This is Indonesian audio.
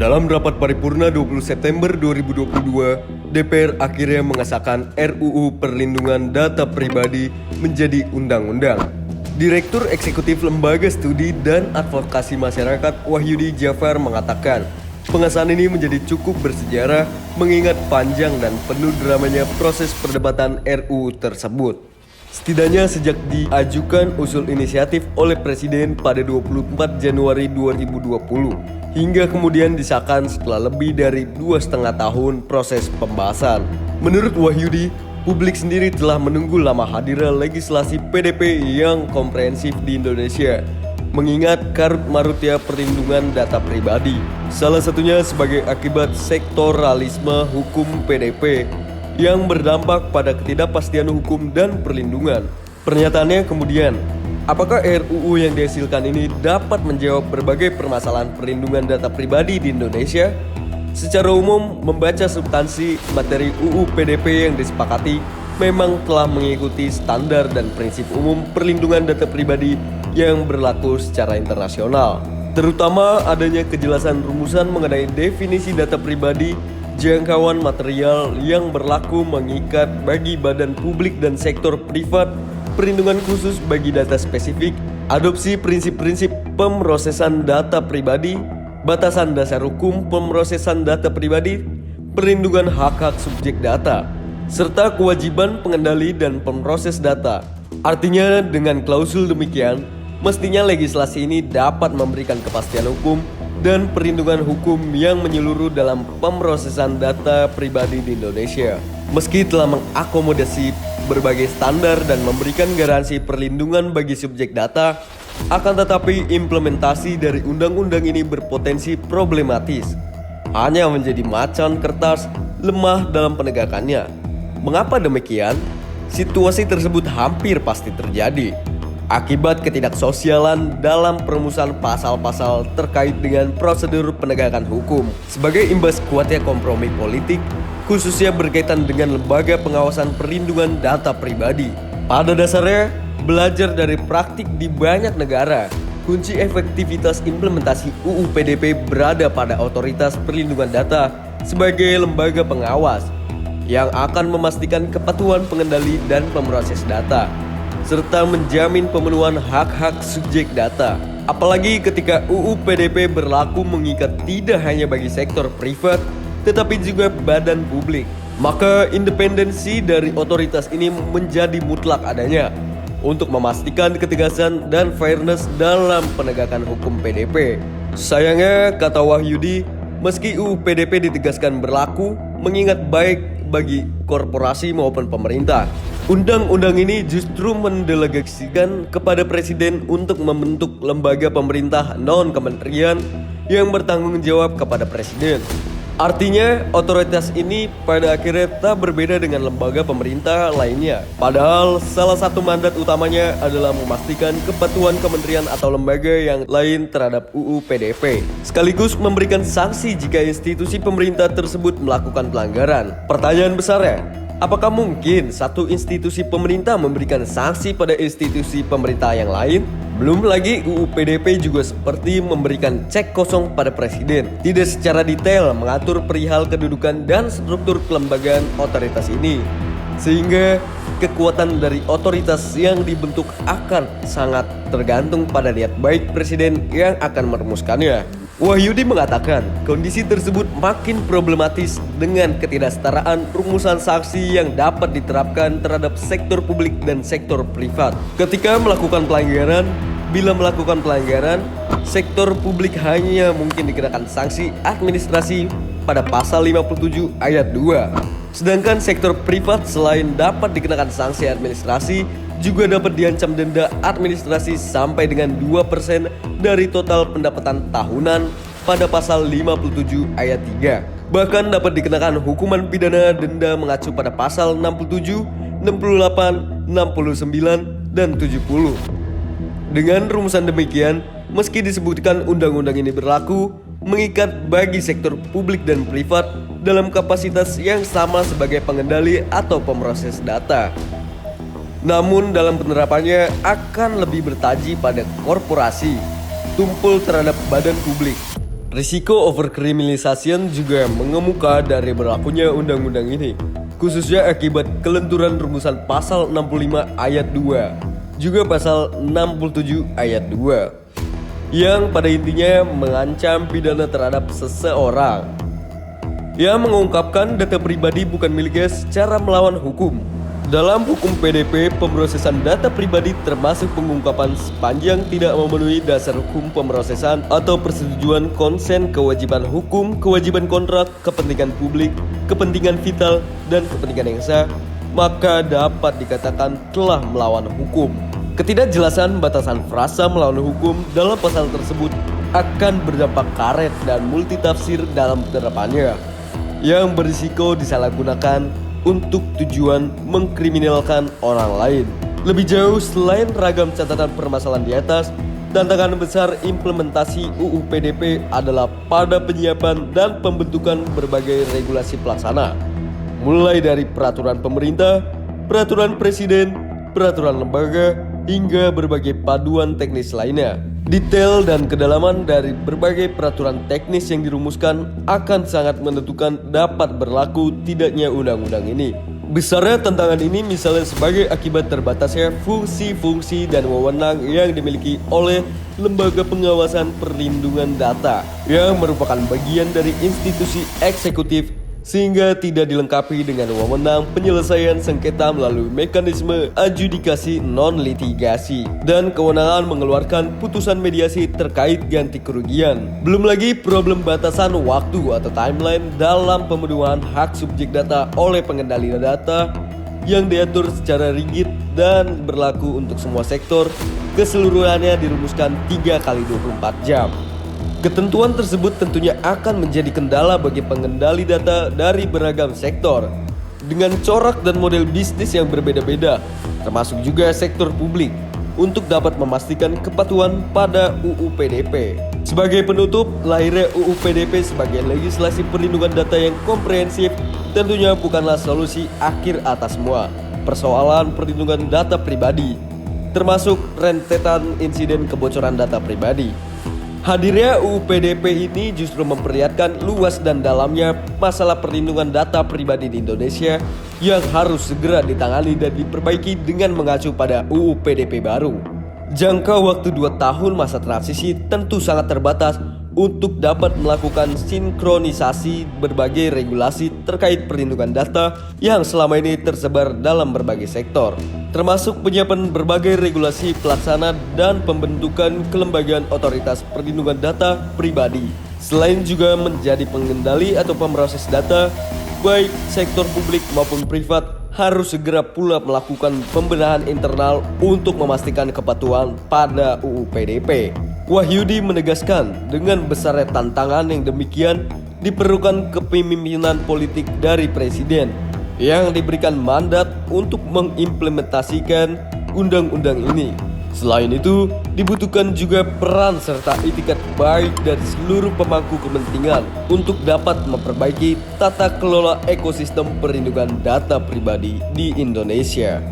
Dalam rapat paripurna 20 September 2022, DPR akhirnya mengesahkan RUU Perlindungan Data Pribadi menjadi undang-undang. Direktur Eksekutif Lembaga Studi dan Advokasi Masyarakat Wahyudi Jafar mengatakan, pengesahan ini menjadi cukup bersejarah mengingat panjang dan penuh dramanya proses perdebatan RUU tersebut. Setidaknya sejak diajukan usul inisiatif oleh Presiden pada 24 Januari 2020 hingga kemudian disahkan setelah lebih dari 2,5 tahun proses pembahasan. Menurut Wahyudi, publik sendiri telah menunggu lama hadirnya legislasi PDP yang komprehensif di Indonesia, mengingat karut-marutnya perlindungan data pribadi, salah satunya sebagai akibat sektoralisme hukum PDP yang berdampak pada ketidakpastian hukum dan perlindungan. Pernyataannya kemudian, apakah RUU yang dihasilkan ini dapat menjawab berbagai permasalahan perlindungan data pribadi di Indonesia? Secara umum, membaca substansi materi UU PDP yang disepakati memang telah mengikuti standar dan prinsip umum perlindungan data pribadi yang berlaku secara internasional, terutama adanya kejelasan rumusan mengenai definisi data pribadi, jangkauan material yang berlaku mengikat bagi badan publik dan sektor privat, perlindungan khusus bagi data spesifik, adopsi prinsip-prinsip pemrosesan data pribadi, batasan dasar hukum pemrosesan data pribadi, perlindungan hak-hak subjek data, serta kewajiban pengendali dan pemroses data. Artinya dengan klausul demikian, mestinya legislasi ini dapat memberikan kepastian hukum dan perlindungan hukum yang menyeluruh dalam pemrosesan data pribadi di Indonesia. Meski telah mengakomodasi berbagai standar dan memberikan garansi perlindungan bagi subjek data, akan tetapi implementasi dari undang-undang ini berpotensi problematis, hanya menjadi macan kertas lemah dalam penegakannya. Mengapa demikian? Situasi tersebut hampir pasti terjadi akibat ketidaksosialan dalam perumusan pasal-pasal terkait dengan prosedur penegakan hukum sebagai imbas kuatnya kompromi politik, khususnya berkaitan dengan lembaga pengawasan perlindungan data pribadi. Pada dasarnya, belajar dari praktik di banyak negara, kunci efektivitas implementasi UU PDP berada pada otoritas perlindungan data sebagai lembaga pengawas yang akan memastikan kepatuhan pengendali dan pemroses data, serta menjamin pemenuhan hak-hak subjek data. Apalagi ketika UU PDP berlaku mengikat tidak hanya bagi sektor privat, tetapi juga badan publik. Maka independensi dari otoritas ini menjadi mutlak adanya untuk memastikan ketegasan dan fairness dalam penegakan hukum PDP. Sayangnya, kata Wahyudi, meski UU PDP ditegaskan berlaku, mengingat baik bagi korporasi maupun pemerintah, undang-undang ini justru mendelegasikan kepada Presiden untuk membentuk lembaga pemerintah non-kementerian yang bertanggung jawab kepada Presiden. Artinya, otoritas ini pada akhirnya tak berbeda dengan lembaga pemerintah lainnya. Padahal, salah satu mandat utamanya adalah memastikan kepatuhan kementerian atau lembaga yang lain terhadap UU PDP, sekaligus memberikan sanksi jika institusi pemerintah tersebut melakukan pelanggaran. Pertanyaan besarnya, apakah mungkin satu institusi pemerintah memberikan sanksi pada institusi pemerintah yang lain? Belum lagi UU PDP juga seperti memberikan cek kosong pada Presiden, tidak secara detail mengatur perihal kedudukan dan struktur kelembagaan otoritas ini, sehingga kekuatan dari otoritas yang dibentuk akan sangat tergantung pada niat baik Presiden yang akan merumuskannya. Wahyudi mengatakan kondisi tersebut makin problematis dengan ketidaksetaraan rumusan sanksi yang dapat diterapkan terhadap sektor publik dan sektor privat. Ketika melakukan pelanggaran, bila melakukan pelanggaran, sektor publik hanya mungkin dikenakan sanksi administrasi pada pasal 57 ayat 2. Sedangkan sektor privat selain dapat dikenakan sanksi administrasi, juga dapat diancam denda administrasi sampai dengan 2% dari total pendapatan tahunan pada pasal 57 ayat 3. Bahkan dapat dikenakan hukuman pidana denda mengacu pada pasal 67, 68, 69, dan 70. Dengan rumusan demikian, meski disebutkan undang-undang ini berlaku, mengikat bagi sektor publik dan privat dalam kapasitas yang sama sebagai pengendali atau pemroses data. Namun dalam penerapannya akan lebih bertaji pada korporasi, tumpul terhadap badan publik. Risiko overkriminalisasi juga mengemuka dari berlakunya undang-undang ini, khususnya akibat kelenturan rumusan pasal 65 ayat 2, juga pasal 67 ayat 2, yang pada intinya mengancam pidana terhadap seseorang yang mengungkapkan data pribadi bukan miliknya secara melawan hukum. Dalam hukum PDP, pemrosesan data pribadi termasuk pengungkapan sepanjang tidak memenuhi dasar hukum pemrosesan atau persetujuan konsen, kewajiban hukum, kewajiban kontrak, kepentingan publik, kepentingan vital, dan kepentingan yang sah, maka dapat dikatakan telah melawan hukum. Ketidakjelasan batasan frasa melawan hukum dalam pasal tersebut akan berdampak karet dan multitafsir dalam penerapannya, yang berisiko disalahgunakan untuk tujuan mengkriminalkan orang lain. Lebih jauh, selain ragam catatan permasalahan di atas, tantangan besar implementasi UU PDP adalah pada penyiapan dan pembentukan berbagai regulasi pelaksana, mulai dari peraturan pemerintah, peraturan presiden, peraturan lembaga, hingga berbagai paduan teknis lainnya. Detail dan kedalaman dari berbagai peraturan teknis yang dirumuskan akan sangat menentukan dapat berlaku tidaknya undang-undang ini. Besarnya tantangan ini misalnya sebagai akibat terbatasnya fungsi-fungsi dan wewenang yang dimiliki oleh Lembaga Pengawasan Perlindungan Data yang merupakan bagian dari institusi eksekutif, sehingga tidak dilengkapi dengan wewenang penyelesaian sengketa melalui mekanisme adjudikasi non-litigasi dan kewenangan mengeluarkan putusan mediasi terkait ganti kerugian. Belum lagi problem batasan waktu atau timeline dalam pemenuhan hak subjek data oleh pengendali data yang diatur secara rigid dan berlaku untuk semua sektor. Keseluruhannya dirumuskan 3x24 jam. Ketentuan tersebut tentunya akan menjadi kendala bagi pengendali data dari beragam sektor dengan corak dan model bisnis yang berbeda-beda, termasuk juga sektor publik, untuk dapat memastikan kepatuhan pada UU PDP. Sebagai penutup, lahirnya UU PDP sebagai legislasi perlindungan data yang komprehensif tentunya bukanlah solusi akhir atas semua persoalan perlindungan data pribadi, termasuk rentetan insiden kebocoran data pribadi. Hadirnya UU PDP ini justru memperlihatkan luas dan dalamnya masalah perlindungan data pribadi di Indonesia yang harus segera ditangani dan diperbaiki dengan mengacu pada UU PDP baru. Jangka waktu 2 tahun masa transisi tentu sangat terbatas untuk dapat melakukan sinkronisasi berbagai regulasi terkait perlindungan data yang selama ini tersebar dalam berbagai sektor, termasuk penyiapan berbagai regulasi pelaksana dan pembentukan kelembagaan otoritas perlindungan data pribadi. Selain juga menjadi pengendali atau pemroses data, baik sektor publik maupun privat harus segera pula melakukan pembenahan internal untuk memastikan kepatuhan pada UU PDP. Wahyudi menegaskan dengan besarnya tantangan yang demikian diperlukan kepemimpinan politik dari Presiden yang diberikan mandat untuk mengimplementasikan undang-undang ini. Selain itu, dibutuhkan juga peran serta itikat baik dari seluruh pemangku kepentingan untuk dapat memperbaiki tata kelola ekosistem perlindungan data pribadi di Indonesia.